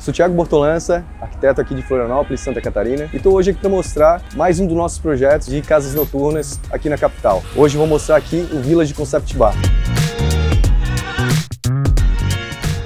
Sou Thiago Bortolança, arquiteto aqui de Florianópolis, Santa Catarina, e estou hoje aqui para mostrar mais um dos nossos projetos de casas noturnas aqui na capital. Hoje vou mostrar aqui o Village Concept Bar.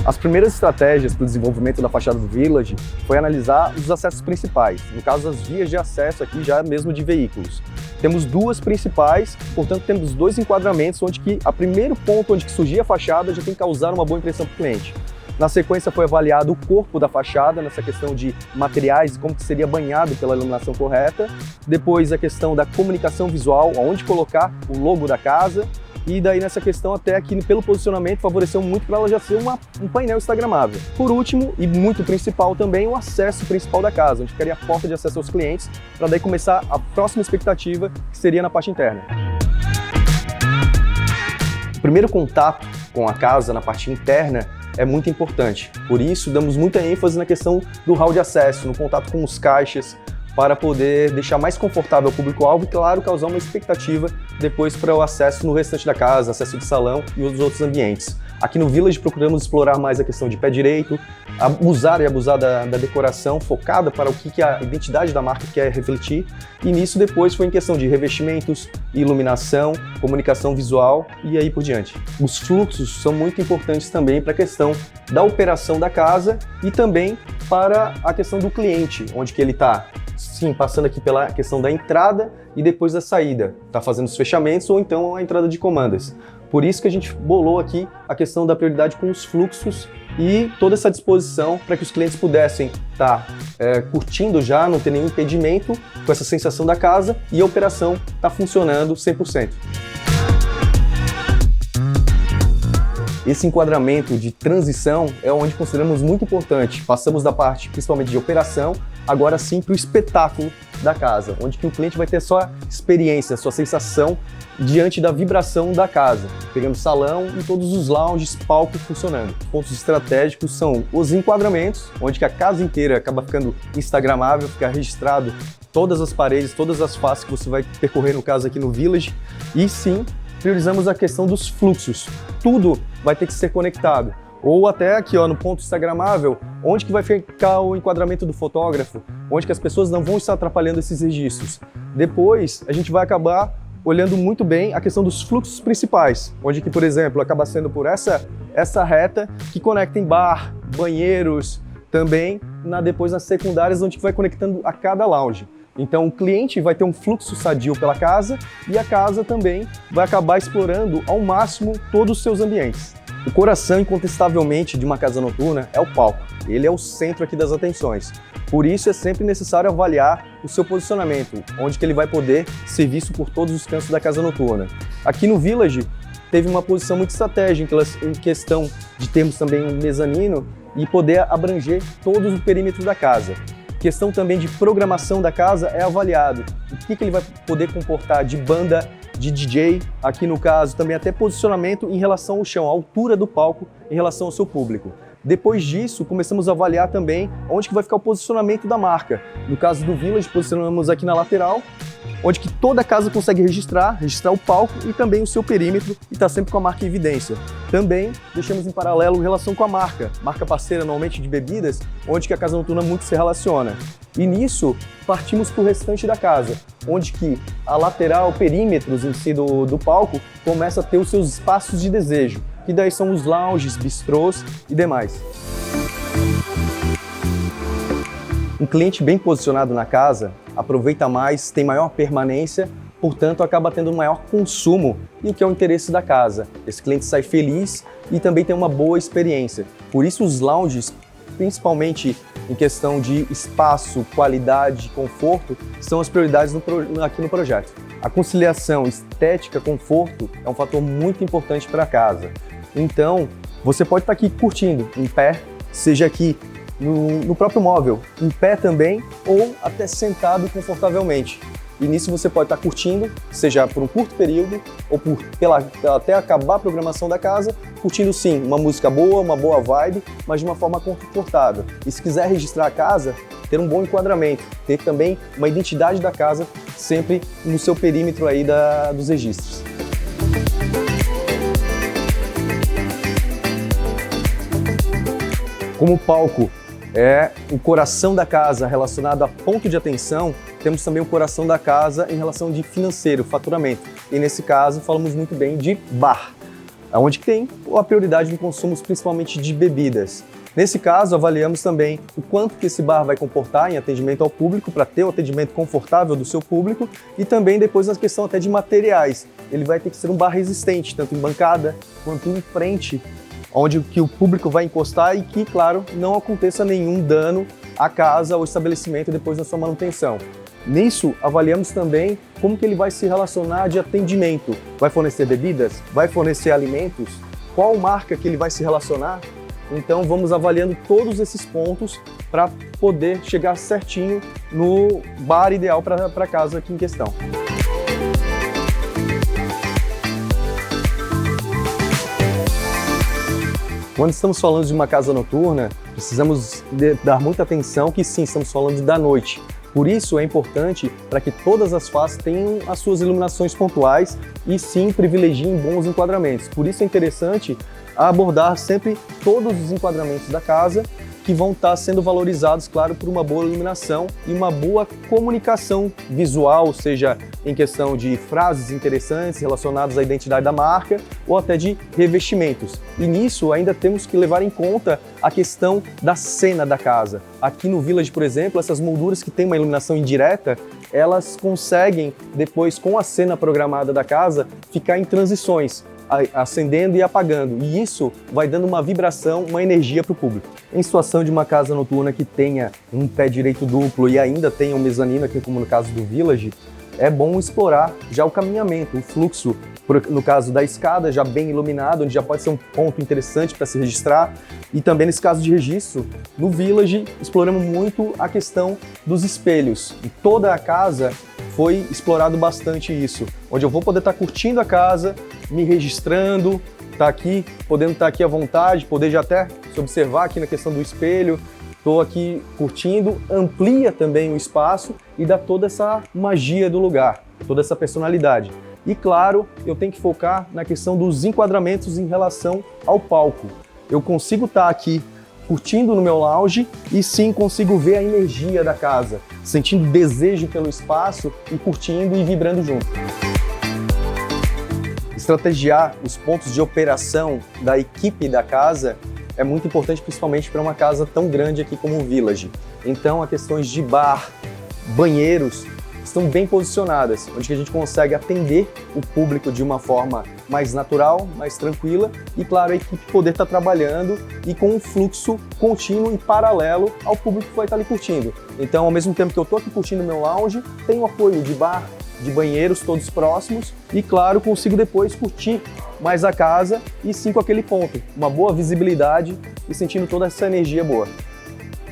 As primeiras estratégias para o desenvolvimento da fachada do Village foi analisar os acessos principais, no caso as vias de acesso aqui já mesmo de veículos. Temos duas principais, portanto temos dois enquadramentos onde que a primeiro ponto onde que surgia a fachada já tem que causar uma boa impressão para o cliente. Na sequência foi avaliado o corpo da fachada, nessa questão de materiais, como que seria banhado pela iluminação correta. Depois a questão da comunicação visual, onde colocar o logo da casa. E daí nessa questão até aqui pelo posicionamento favoreceu muito para ela já ser um painel instagramável. Por último, e muito principal também, o acesso principal da casa, onde ficaria a porta de acesso aos clientes, para daí começar a próxima expectativa, que seria na parte interna. O primeiro contato com a casa na parte interna é muito importante, por isso damos muita ênfase na questão do hall de acesso, no contato com os caixas, para poder deixar mais confortável o público-alvo e, claro, causar uma expectativa depois para o acesso no restante da casa, acesso de salão e os outros ambientes. Aqui no Village procuramos explorar mais a questão de pé direito, usar e abusar da decoração focada para o que a identidade da marca quer refletir, e nisso depois foi em questão de revestimentos, iluminação, comunicação visual e aí por diante. Os fluxos são muito importantes também para a questão da operação da casa e também para a questão do cliente, onde que ele está. Sim, passando aqui pela questão da entrada e depois da saída, tá fazendo os fechamentos ou então a entrada de comandas. Por isso que a gente bolou aqui a questão da prioridade com os fluxos e toda essa disposição para que os clientes pudessem estar curtindo já, não ter nenhum impedimento com essa sensação da casa e a operação tá funcionando 100%. Esse enquadramento de transição é onde consideramos muito importante. Passamos da parte principalmente de operação, agora sim para o espetáculo da casa, onde que o cliente vai ter sua experiência, sua sensação diante da vibração da casa, pegando salão e todos os lounges, palcos funcionando. Pontos estratégicos são os enquadramentos, onde que a casa inteira acaba ficando instagramável, fica registrado todas as paredes, todas as faces que você vai percorrer no caso aqui no Village, e sim, priorizamos a questão dos fluxos. Tudo vai ter que ser conectado. Ou até aqui ó, no ponto instagramável, onde que vai ficar o enquadramento do fotógrafo, onde que as pessoas não vão estar atrapalhando esses registros. Depois, a gente vai acabar olhando muito bem a questão dos fluxos principais, onde que, por exemplo, acaba sendo por essa reta que conecta em bar, banheiros, também depois nas secundárias, onde que vai conectando a cada lounge. Então o cliente vai ter um fluxo sadio pela casa e a casa também vai acabar explorando ao máximo todos os seus ambientes. O coração, incontestavelmente, de uma casa noturna é o palco. Ele é o centro aqui das atenções. Por isso é sempre necessário avaliar o seu posicionamento, onde que ele vai poder ser visto por todos os cantos da casa noturna. Aqui no Village teve uma posição muito estratégica em questão de termos também um mezanino e poder abranger todo o perímetro da casa. Questão também de programação da casa é avaliado. O que ele vai poder comportar de banda, de DJ, aqui no caso também até posicionamento em relação ao chão, a altura do palco em relação ao seu público. Depois disso, começamos a avaliar também onde que vai ficar o posicionamento da marca. No caso do Village, posicionamos aqui na lateral, onde que toda a casa consegue registrar o palco e também o seu perímetro e está sempre com a marca em evidência. Também deixamos em paralelo em relação com a marca parceira normalmente de bebidas, onde que a casa noturna muito se relaciona. E nisso, partimos para o restante da casa, onde que a lateral, perímetros em si do palco, começa a ter os seus espaços de desejo, que daí são os lounges, bistrôs e demais. Um cliente bem posicionado na casa aproveita mais, tem maior permanência, portanto acaba tendo um maior consumo e o que é o interesse da casa. Esse cliente sai feliz e também tem uma boa experiência. Por isso os lounges, principalmente em questão de espaço, qualidade, conforto, são as prioridades aqui no projeto. A conciliação estética, conforto é um fator muito importante para a casa. Então, você pode estar aqui curtindo em pé, seja aqui no próprio móvel, em pé também, ou até sentado confortavelmente. E nisso você pode estar curtindo, seja por um curto período, ou até acabar a programação da casa, curtindo sim, uma música boa, uma boa vibe, mas de uma forma confortável. E se quiser registrar a casa, ter um bom enquadramento, ter também uma identidade da casa sempre no seu perímetro aí dos registros. Como palco é o coração da casa relacionado a ponto de atenção, temos também o coração da casa em relação de financeiro, faturamento. E nesse caso, falamos muito bem de bar, onde tem a prioridade no consumo principalmente de bebidas. Nesse caso, avaliamos também o quanto que esse bar vai comportar em atendimento ao público, para ter o atendimento confortável do seu público, e também depois a questão até de materiais. Ele vai ter que ser um bar resistente, tanto em bancada quanto em frente, onde que o público vai encostar e que, claro, não aconteça nenhum dano à casa ou estabelecimento depois da sua manutenção. Nisso, avaliamos também como que ele vai se relacionar de atendimento. Vai fornecer bebidas? Vai fornecer alimentos? Qual marca que ele vai se relacionar? Então vamos avaliando todos esses pontos para poder chegar certinho no bar ideal para a casa aqui em questão. Quando estamos falando de uma casa noturna, precisamos dar muita atenção que sim, estamos falando da noite. Por isso é importante para que todas as faces tenham as suas iluminações pontuais e sim privilegiem bons enquadramentos. Por isso é interessante abordar sempre todos os enquadramentos da casa que vão estar sendo valorizados, claro, por uma boa iluminação e uma boa comunicação visual, seja em questão de frases interessantes relacionadas à identidade da marca ou até de revestimentos. E nisso ainda temos que levar em conta a questão da cena da casa. Aqui no Village, por exemplo, essas molduras que têm uma iluminação indireta, elas conseguem, depois com a cena programada da casa, ficar em transições, acendendo e apagando, e isso vai dando uma vibração, uma energia para o público. Em situação de uma casa noturna que tenha um pé direito duplo e ainda tenha um mezanino, aqui como no caso do Village, é bom explorar já o caminhamento, o fluxo, no caso da escada, já bem iluminado, onde já pode ser um ponto interessante para se registrar. E também nesse caso de registro, no Village, exploramos muito a questão dos espelhos. Em toda a casa foi explorado bastante isso, onde eu vou poder estar curtindo a casa, me registrando, podendo estar aqui à vontade, poder já até se observar aqui na questão do espelho. Estou aqui curtindo, amplia também o espaço e dá toda essa magia do lugar, toda essa personalidade. E claro, eu tenho que focar na questão dos enquadramentos em relação ao palco. Eu consigo estar aqui curtindo no meu lounge e sim consigo ver a energia da casa, sentindo desejo pelo espaço e curtindo e vibrando junto. Estrategiar os pontos de operação da equipe da casa é muito importante, principalmente para uma casa tão grande aqui como o Village. Então, as questões de bar, banheiros, estão bem posicionadas, onde a gente consegue atender o público de uma forma mais natural, mais tranquila e, claro, a equipe poder estar trabalhando e com um fluxo contínuo e paralelo ao público que vai estar ali curtindo. Então, ao mesmo tempo que eu estou aqui curtindo o meu lounge, tenho apoio de bar, de banheiros todos próximos e, claro, consigo depois curtir mais a casa e sim com aquele ponto, uma boa visibilidade e sentindo toda essa energia boa.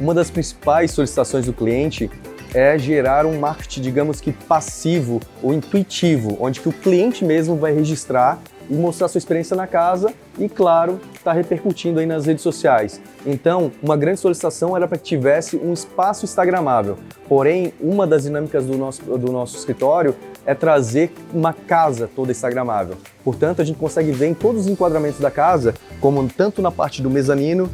Uma das principais solicitações do cliente é gerar um marketing, digamos que passivo ou intuitivo, onde que o cliente mesmo vai registrar e mostrar sua experiência na casa e, claro, está repercutindo aí nas redes sociais. Então, uma grande solicitação era para que tivesse um espaço instagramável. Porém, uma das dinâmicas do nosso escritório é trazer uma casa toda instagramável. Portanto, a gente consegue ver em todos os enquadramentos da casa, como tanto na parte do mezanino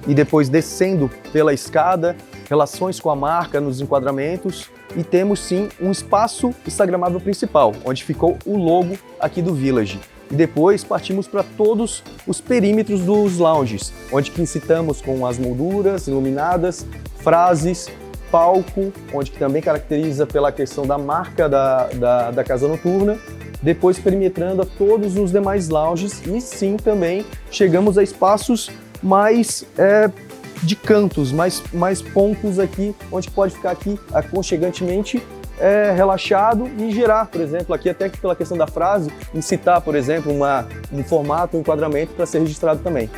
e depois descendo pela escada, relações com a marca nos enquadramentos e temos sim um espaço instagramável principal, onde ficou o logo aqui do Village. E depois partimos para todos os perímetros dos lounges, onde que incitamos com as molduras iluminadas, frases, palco, onde que também caracteriza pela questão da marca da casa noturna, depois perimetrando a todos os demais lounges e sim também chegamos a espaços mais de cantos, mais pontos aqui, onde pode ficar aqui aconchegantemente relaxado e gerar, por exemplo, aqui até pela questão da frase, incitar, por exemplo, um formato, um enquadramento para ser registrado também.